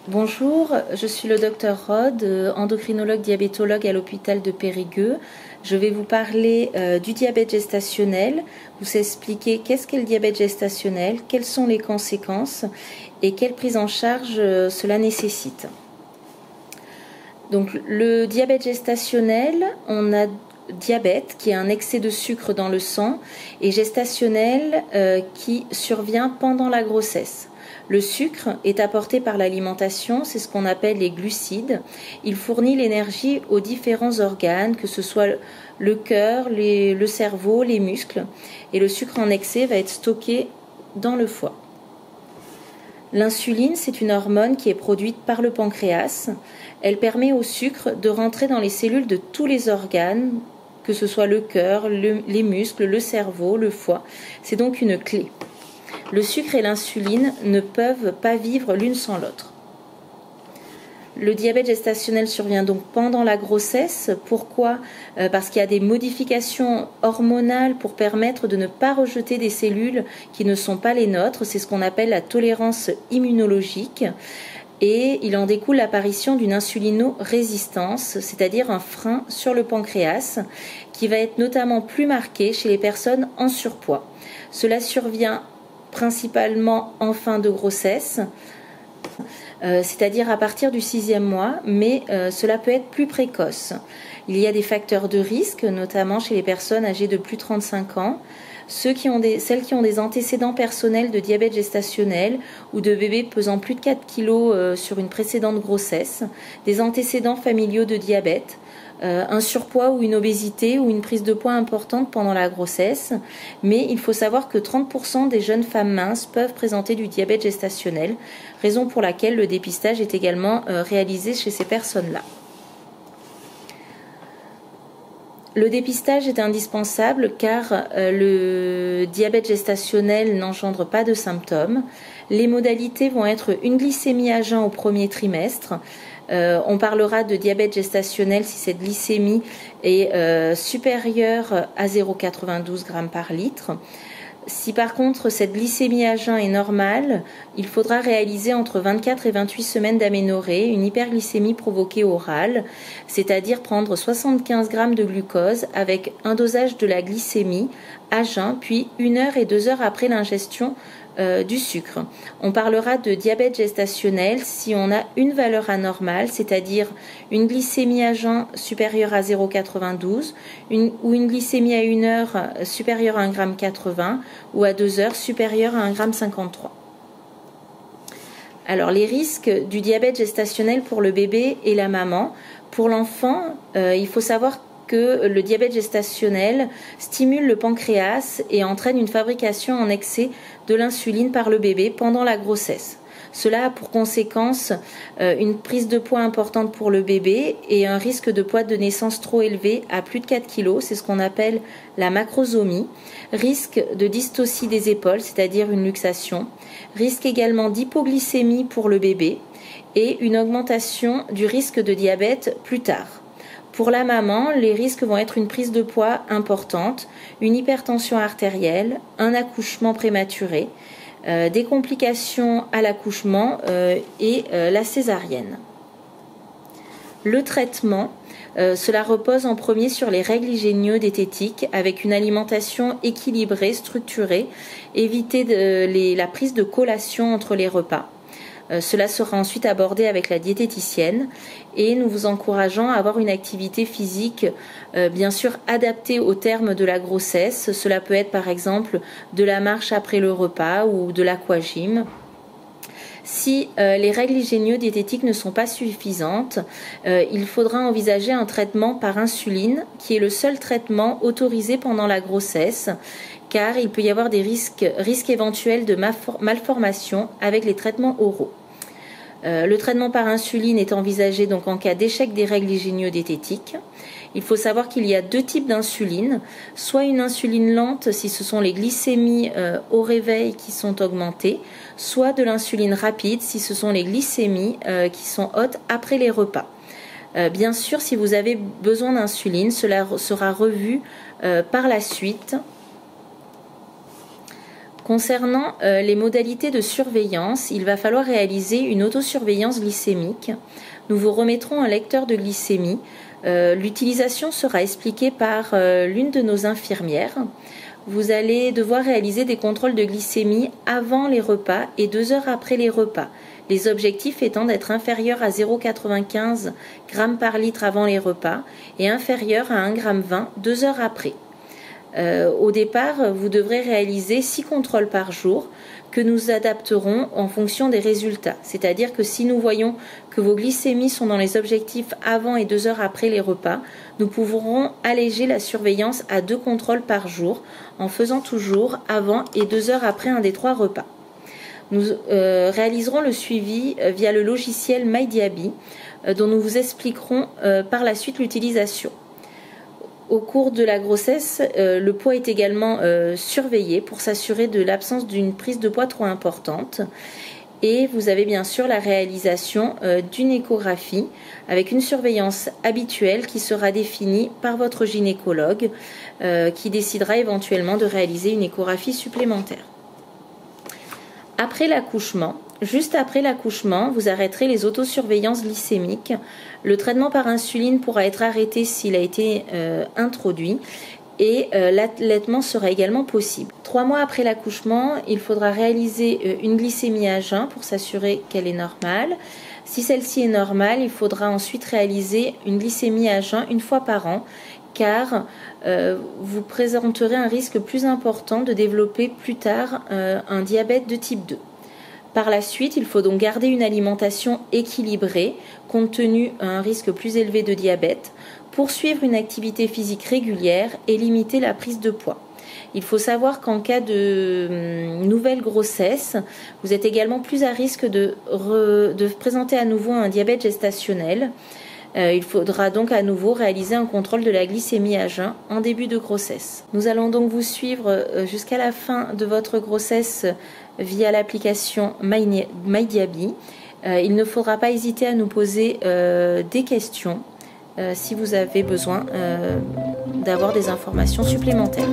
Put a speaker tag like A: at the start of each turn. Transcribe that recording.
A: Bonjour, je suis le docteur Rod, endocrinologue diabétologue à l'hôpital de Périgueux. Je vais vous parler du diabète gestationnel, vous expliquer qu'est-ce qu'est le diabète gestationnel, quelles sont les conséquences et quelle prise en charge cela nécessite. Donc le diabète gestationnel, on a diabète qui est un excès de sucre dans le sang et gestationnel qui survient pendant la grossesse. Le sucre est apporté par l'alimentation, c'est ce qu'on appelle les glucides. Il fournit l'énergie aux différents organes, que ce soit le cœur, le cerveau, les muscles. Et le sucre en excès va être stocké dans le foie. L'insuline, c'est une hormone qui est produite par le pancréas. Elle permet au sucre de rentrer dans les cellules de tous les organes, que ce soit le cœur, les muscles, le cerveau, le foie. C'est donc une clé. Le sucre et l'insuline ne peuvent pas vivre l'une sans l'autre. Le diabète gestationnel survient donc pendant la grossesse. Pourquoi ? Parce qu'il y a des modifications hormonales pour permettre de ne pas rejeter des cellules qui ne sont pas les nôtres. C'est ce qu'on appelle la tolérance immunologique. Et il en découle l'apparition d'une insulino-résistance, c'est-à-dire un frein sur le pancréas, qui va être notamment plus marqué chez les personnes en surpoids. Cela survient principalement en fin de grossesse, c'est-à-dire à partir du 6e mois, mais cela peut être plus précoce. Il y a des facteurs de risque, notamment chez les personnes âgées de plus de 35 ans, celles qui ont des antécédents personnels de diabète gestationnel ou de bébés pesant plus de 4 kg sur une précédente grossesse, des antécédents familiaux de diabète, un surpoids ou une obésité ou une prise de poids importante pendant la grossesse, mais il faut savoir que 30% des jeunes femmes minces peuvent présenter du diabète gestationnel, raison pour laquelle le dépistage est également réalisé chez ces personnes-là. Le dépistage est indispensable car le diabète gestationnel n'engendre pas de symptômes. Les modalités vont être une glycémie à jeun au premier trimestre. On parlera de diabète gestationnel si cette glycémie est supérieure à 0,92 g par litre. Si par contre cette glycémie à jeun est normale, il faudra réaliser entre 24 et 28 semaines d'aménorrhée, une hyperglycémie provoquée orale, c'est-à-dire prendre 75 g de glucose avec un dosage de la glycémie à jeun, puis 1 heure et 2 heures après l'ingestion du sucre. On parlera de diabète gestationnel si on a une valeur anormale, c'est-à-dire une glycémie à jeun supérieure à 0,92 ou une glycémie à 1 heure supérieure à 1,80 g ou à 2 heures supérieure à 1,53 g. Alors les risques du diabète gestationnel pour le bébé et la maman. Pour l'enfant, il faut savoir que le diabète gestationnel stimule le pancréas et entraîne une fabrication en excès de l'insuline par le bébé pendant la grossesse. Cela a pour conséquence une prise de poids importante pour le bébé et un risque de poids de naissance trop élevé à plus de 4 kg, c'est ce qu'on appelle la macrosomie, risque de dystocie des épaules, c'est-à-dire une luxation, risque également d'hypoglycémie pour le bébé et une augmentation du risque de diabète plus tard. Pour la maman, les risques vont être une prise de poids importante, une hypertension artérielle, un accouchement prématuré, des complications à l'accouchement et la césarienne. Le traitement, cela repose en premier sur les règles hygiéno-diététiques avec une alimentation équilibrée, structurée, éviter la prise de collation entre les repas. Cela sera ensuite abordé avec la diététicienne et nous vous encourageons à avoir une activité physique bien sûr adaptée au terme de la grossesse. Cela peut être par exemple de la marche après le repas ou de l'aquagym. Si les règles hygiéno-diététiques ne sont pas suffisantes, il faudra envisager un traitement par insuline qui est le seul traitement autorisé pendant la grossesse car il peut y avoir des risques éventuels de malformation avec les traitements oraux. Le traitement par insuline est envisagé donc en cas d'échec des règles hygiéno-diététiques. Il faut savoir qu'il y a deux types d'insuline, soit une insuline lente si ce sont les glycémies au réveil qui sont augmentées, soit de l'insuline rapide si ce sont les glycémies qui sont hautes après les repas. Bien sûr, si vous avez besoin d'insuline, cela sera revu par la suite. Concernant les modalités de surveillance, il va falloir réaliser une autosurveillance glycémique. Nous vous remettrons un lecteur de glycémie. L'utilisation sera expliquée par l'une de nos infirmières. Vous allez devoir réaliser des contrôles de glycémie avant les repas et 2 heures après les repas. Les objectifs étant d'être inférieurs à 0,95 g par litre avant les repas et inférieurs à 1,20 g 2 heures après. Au départ, vous devrez réaliser 6 contrôles par jour que nous adapterons en fonction des résultats. C'est-à-dire que si nous voyons que vos glycémies sont dans les objectifs avant et 2 heures après les repas, nous pourrons alléger la surveillance à 2 contrôles par jour en faisant toujours avant et 2 heures après un des 3 repas. Nous réaliserons le suivi via le logiciel MyDiaby dont nous vous expliquerons par la suite l'utilisation. Au cours de la grossesse, le poids est également surveillé pour s'assurer de l'absence d'une prise de poids trop importante. Et vous avez bien sûr la réalisation d'une échographie avec une surveillance habituelle qui sera définie par votre gynécologue qui décidera éventuellement de réaliser une échographie supplémentaire. Après l'accouchement, juste après l'accouchement, vous arrêterez les autosurveillances glycémiques. Le traitement par insuline pourra être arrêté s'il a été introduit et l'allaitement sera également possible. 3 mois après l'accouchement, il faudra réaliser une glycémie à jeun pour s'assurer qu'elle est normale. Si celle-ci est normale, il faudra ensuite réaliser une glycémie à jeun 1 fois par an car vous présenterez un risque plus important de développer plus tard un diabète de type 2. Par la suite, il faut donc garder une alimentation équilibrée compte tenu d'un risque plus élevé de diabète, poursuivre une activité physique régulière et limiter la prise de poids. Il faut savoir qu'en cas de nouvelle grossesse, vous êtes également plus à risque de présenter à nouveau un diabète gestationnel. Il faudra donc à nouveau réaliser un contrôle de la glycémie à jeun en début de grossesse. Nous allons donc vous suivre jusqu'à la fin de votre grossesse via l'application MyDiaby. Il ne faudra pas hésiter à nous poser des questions si vous avez besoin d'avoir des informations supplémentaires.